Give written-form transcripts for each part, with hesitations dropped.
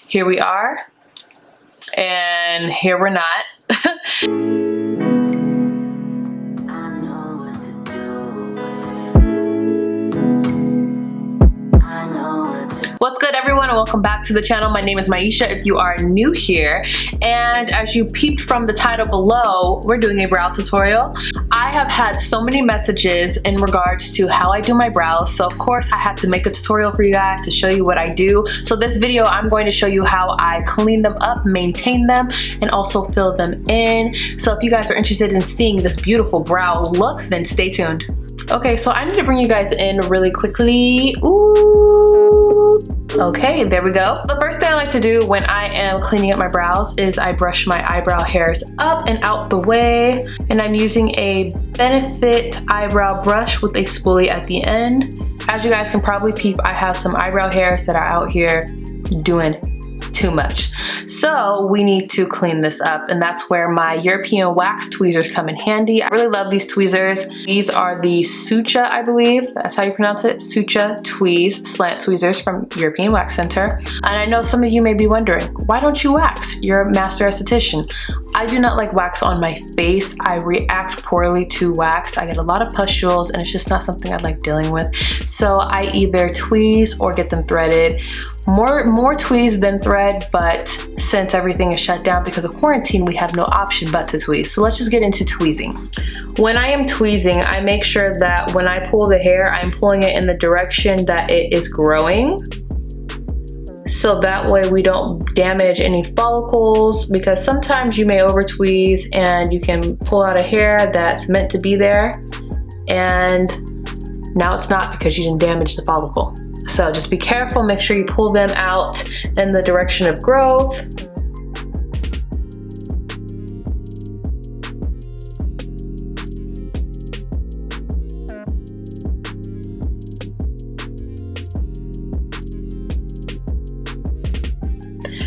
here we are, and here we're not. What's good, everyone, and welcome back to the channel. My name is Myesha if you are new here, and as you peeped from the title below, we're doing a brow tutorial. I have had so many messages in regards to how I do my brows, so of course I had to make a tutorial for you guys to show you what I do. So this video, I'm going to show you how I clean them up, maintain them, and also fill them in. So if you guys are interested in seeing this beautiful brow look, then stay tuned. Okay, so I need to bring you guys in really quickly. Ooh. Okay, there we go. The first thing I like to do when I am cleaning up my brows is I brush my eyebrow hairs up and out the way. And I'm using a Benefit eyebrow brush with a spoolie at the end. As you guys can probably peep, I have some eyebrow hairs that are out here doing too much. So we need to clean this up, and that's where my European wax tweezers come in handy. I really love these tweezers. These are the Sucha, I believe that's how you pronounce it, Sucha Tweeze slant tweezers from European Wax Center. And I know some of you may be wondering, why don't you wax? You're a master esthetician. I do not like wax on my face. I react poorly to wax. I get a lot of pustules, and it's just not something I like dealing with. So I either tweeze or get them threaded. More tweeze than thread, but since everything is shut down because of quarantine, we have no option but to tweeze. So let's just get into tweezing. When I am tweezing, I make sure that when I pull the hair, I'm pulling it in the direction that it is growing. So that way we don't damage any follicles, because sometimes you may over tweeze and you can pull out a hair that's meant to be there, and now it's not because you didn't damage the follicle. So just be careful, make sure you pull them out in the direction of growth.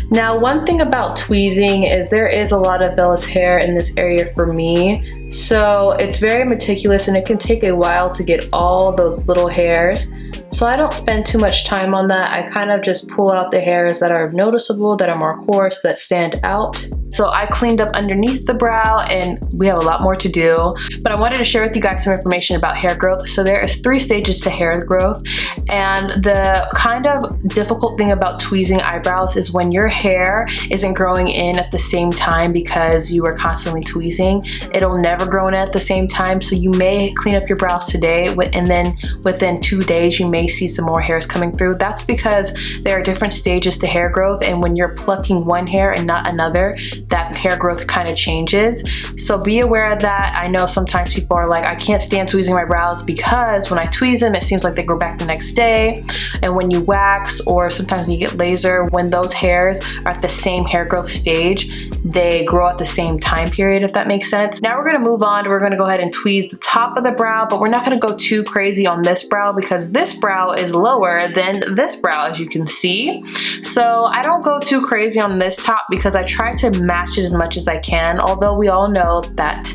Now, one thing about tweezing is there is a lot of vellus hair in this area for me. So it's very meticulous, and it can take a while to get all those little hairs. So I don't spend too much time on that. I kind of just pull out the hairs that are noticeable, that are more coarse, that stand out. So I cleaned up underneath the brow, and we have a lot more to do. But I wanted to share with you guys some information about hair growth. So there is 3 stages to hair growth. And the kind of difficult thing about tweezing eyebrows is when your hair isn't growing in at the same time because you are constantly tweezing, it'll never grow in at the same time. So you may clean up your brows today, and then within 2 days, you may see some more hairs coming through. That's because there are different stages to hair growth, and when you're plucking one hair and not another, that hair growth kind of changes. So be aware of that. I know sometimes people are like, I can't stand tweezing my brows because when I tweeze them, it seems like they grow back the next day. And when you wax, or sometimes when you get laser, when those hairs are at the same hair growth stage, they grow at the same time period, if that makes sense. Now we're going to move on. We're going to go ahead and tweeze the top of the brow, but we're not going to go too crazy on this brow because this brow is lower than this brow, as you can see. So I don't go too crazy on this top because I try to match it as much as I can, although we all know that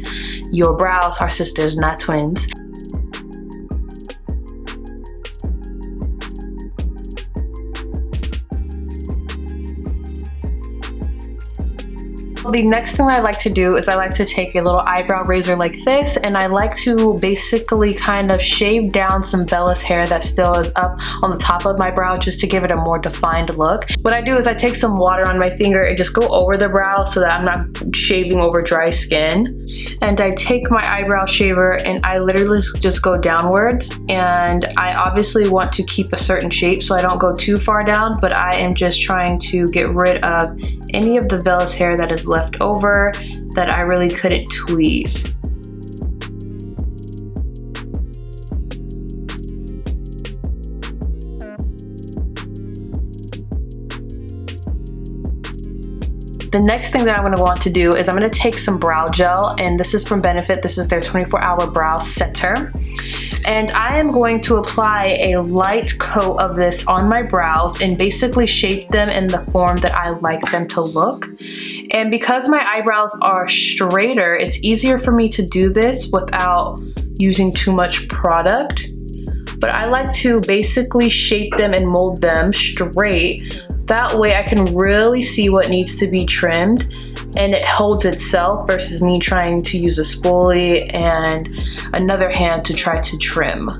your brows are sisters, not twins. The next thing I like to do is I like to take a little eyebrow razor like this, and I like to basically kind of shave down some vellus hair that still is up on the top of my brow, just to give it a more defined look. What I do is I take some water on my finger and just go over the brow so that I'm not shaving over dry skin. And I take my eyebrow shaver and I literally just go downwards, and I obviously want to keep a certain shape so I don't go too far down, but I am just trying to get rid of any of the vellus hair that is left over that I really couldn't tweeze. The next thing that I'm going to want to do is I'm going to take some brow gel, and this is from Benefit. This is their 24-hour brow setter. And I am going to apply a light coat of this on my brows and basically shape them in the form that I like them to look. And because my eyebrows are straighter, it's easier for me to do this without using too much product. But I like to basically shape them and mold them straight That way I can really see what needs to be trimmed and it holds itself versus me trying to use a spoolie and another hand to try to trim.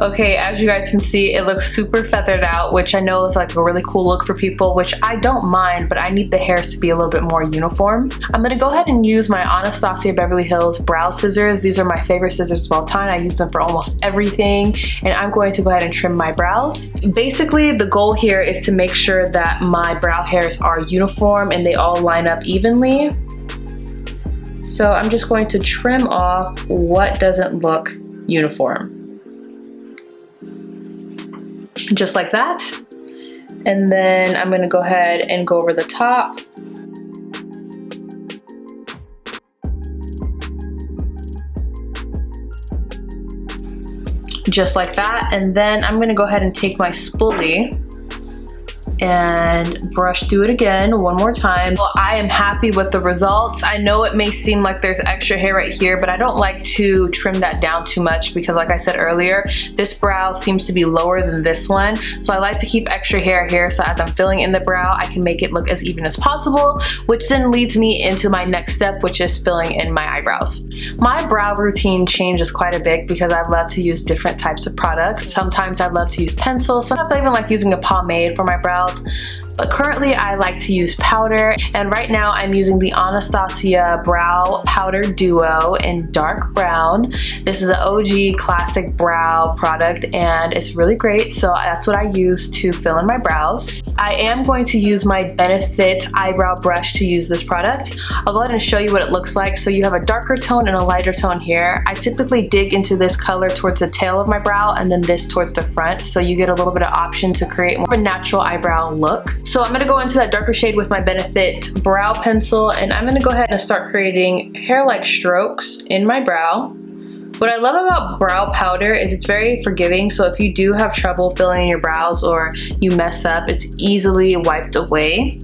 Okay, as you guys can see, it looks super feathered out, which I know is like a really cool look for people, which I don't mind, but I need the hairs to be a little bit more uniform. I'm gonna go ahead and use my Anastasia Beverly Hills brow scissors. These are my favorite scissors of all time. I use them for almost everything, and I'm going to go ahead and trim my brows. Basically, the goal here is to make sure that my brow hairs are uniform and they all line up evenly. So I'm just going to trim off what doesn't look uniform. Just like that. And then I'm gonna go ahead and go over the top. Just like that. And then I'm gonna go ahead and take my spoolie and brush through it again one more time. Well, I am happy with the results. I know it may seem like there's extra hair right here, but I don't like to trim that down too much because like I said earlier, this brow seems to be lower than this one. So I like to keep extra hair here so as I'm filling in the brow, I can make it look as even as possible, which then leads me into my next step, which is filling in my eyebrows. My brow routine changes quite a bit because I love to use different types of products. Sometimes I love to use pencils. Sometimes I even like using a pomade for my brows. But currently I like to use powder, and right now I'm using the Anastasia Brow Powder Duo in dark brown. This is an OG classic brow product and it's really great, so that's what I use to fill in my brows. I am going to use my Benefit eyebrow brush to use this product. I'll go ahead and show you what it looks like. So you have a darker tone and a lighter tone here. I typically dig into this color towards the tail of my brow and then this towards the front, so you get a little bit of option to create more of a natural eyebrow look. So I'm gonna go into that darker shade with my Benefit brow pencil, and I'm gonna go ahead and start creating hair-like strokes in my brow. What I love about brow powder is it's very forgiving, so if you do have trouble filling in your brows or you mess up, it's easily wiped away.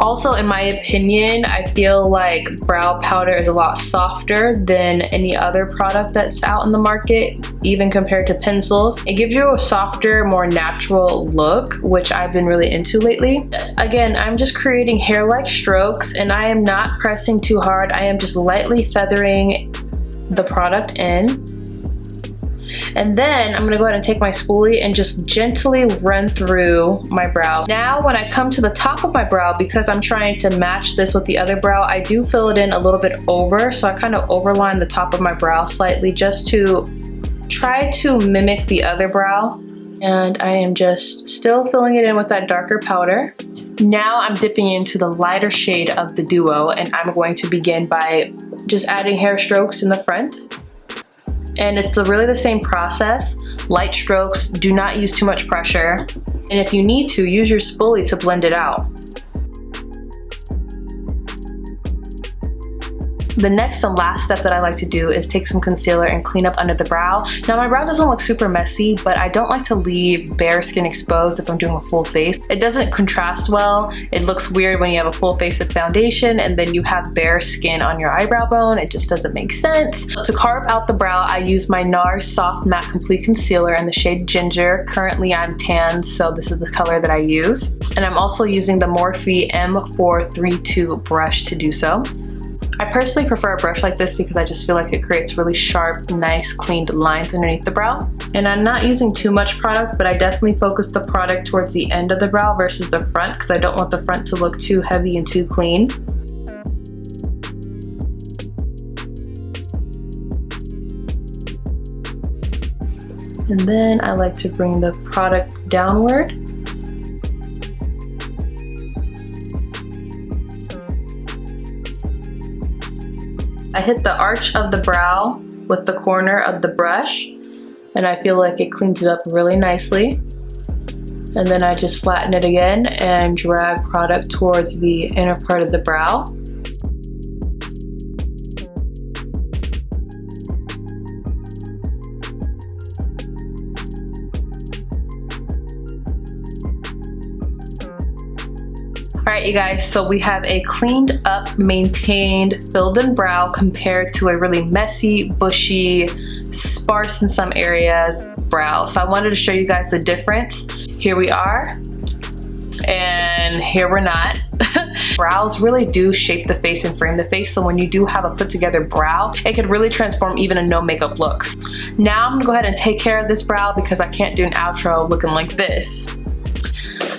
Also, in my opinion, I feel like brow powder is a lot softer than any other product that's out in the market, even compared to pencils. It gives you a softer, more natural look, which I've been really into lately. Again, I'm just creating hair-like strokes and I am not pressing too hard. I am just lightly feathering the product in. And then I'm gonna go ahead and take my spoolie and just gently run through my brow. Now, when I come to the top of my brow, because I'm trying to match this with the other brow, I do fill it in a little bit over. So I kind of overline the top of my brow slightly just to try to mimic the other brow. And I am just still filling it in with that darker powder. Now I'm dipping into the lighter shade of the Duo, and I'm going to begin by just adding hair strokes in the front. And it's really the same process. Light strokes, do not use too much pressure. And if you need to, use your spoolie to blend it out. The next and last step that I like to do is take some concealer and clean up under the brow. Now my brow doesn't look super messy, but I don't like to leave bare skin exposed if I'm doing a full face. It doesn't contrast well. It looks weird when you have a full face of foundation and then you have bare skin on your eyebrow bone. It just doesn't make sense. To carve out the brow, I use my Nars Soft Matte Complete Concealer in the shade Ginger. Currently I'm tan, so this is the color that I use. And I'm also using the Morphe M432 brush to do so. I personally prefer a brush like this because I just feel like it creates really sharp, nice, cleaned lines underneath the brow. And I'm not using too much product, but I definitely focus the product towards the end of the brow versus the front because I don't want the front to look too heavy and too clean. And then I like to bring the product downward. I hit the arch of the brow with the corner of the brush, and I feel like it cleans it up really nicely. And then I just flatten it again and drag product towards the inner part of the brow. Alright you guys, so we have a cleaned up, maintained, filled in brow compared to a really messy, bushy, sparse in some areas brow. So I wanted to show you guys the difference. Here we are. and here we're not. Brows really do shape the face and frame the face, so when you do have a put together brow, it could really transform even a no makeup looks. Now I'm gonna go ahead and take care of this brow because I can't do an outro looking like this.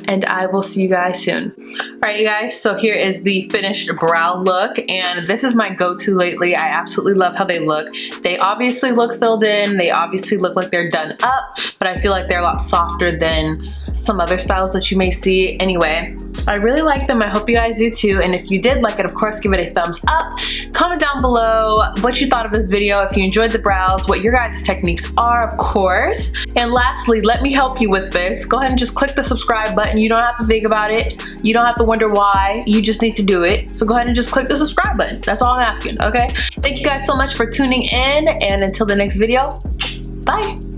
And I will see you guys soon. Alright you guys, so here is the finished brow look, and this is my go-to lately. I absolutely love how they look. They obviously look filled in, they obviously look like they're done up, but I feel like they're a lot softer than some other styles that you may see. Anyway, I really like them. I hope you guys do too, and if you did like it, of course give it a thumbs up. Comment down below what you thought of this video, if you enjoyed the brows, what your guys' techniques are, of course. And lastly, let me help you with this. Go ahead and just click the subscribe button. You don't have to think about it. You don't have to wonder why. You just need to do it. So go ahead and just click the subscribe button. That's all I'm asking, okay? Thank you guys so much for tuning in, and until the next video, bye.